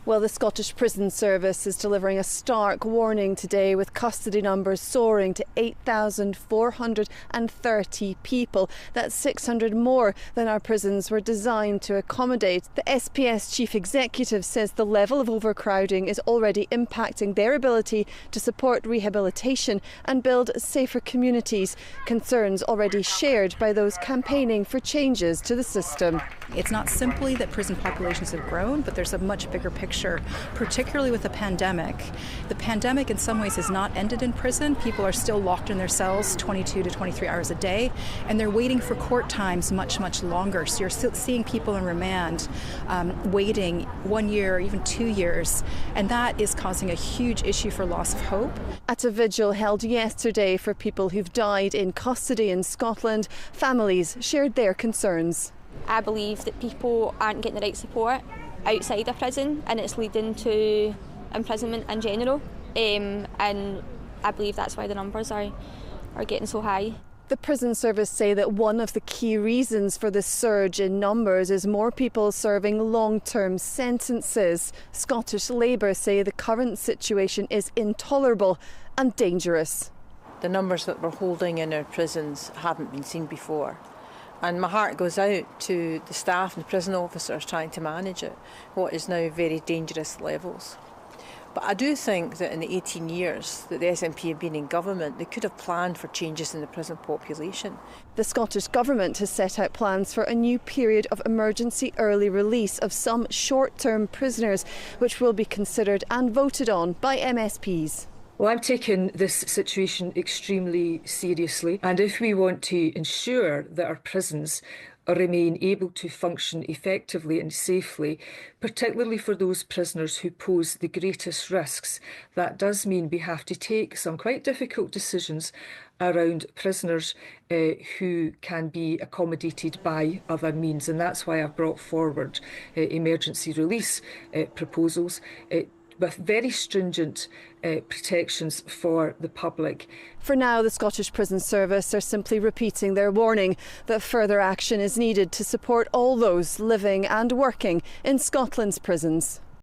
Well, the Scottish Prison Service is delivering a stark warning today, with custody numbers soaring to 8,430 people. That's 600 more than our prisons were designed to accommodate. The SPS chief executive says the level of overcrowding is already impacting their ability to support rehabilitation and build safer communities. Concerns already shared by those campaigning for changes to the system. It's not simply that prison populations have grown, but there's a much bigger picture, particularly with the pandemic. The pandemic in some ways has not ended in prison. People are still locked in their cells 22 to 23 hours a day, and they're waiting for court times much, much longer. So you're still seeing people in remand waiting 1 year, even 2 years, and that is causing a huge issue for loss of hope. At a vigil held yesterday for people who've died in custody in Scotland, families shared their concerns. I believe that people aren't getting the right support outside of prison, and it's leading to imprisonment in general, and I believe that's why the numbers are getting so high. The prison service say that one of the key reasons for the surge in numbers is more people serving long-term sentences. Scottish Labour say the current situation is intolerable and dangerous. The numbers that we're holding in our prisons haven't been seen before. And my heart goes out to the staff and the prison officers trying to manage it, what is now very dangerous levels. But I do think that in the 18 years that the SNP have been in government, they could have planned for changes in the prison population. The Scottish Government has set out plans for a new period of emergency early release of some short-term prisoners, which will be considered and voted on by MSPs. Well, I'm taking this situation extremely seriously, and if we want to ensure that our prisons remain able to function effectively and safely, particularly for those prisoners who pose the greatest risks, that does mean we have to take some quite difficult decisions around prisoners who can be accommodated by other means, and that's why I've brought forward emergency release proposals with very stringent protections for the public. For now, the Scottish Prison Service are simply repeating their warning that further action is needed to support all those living and working in Scotland's prisons.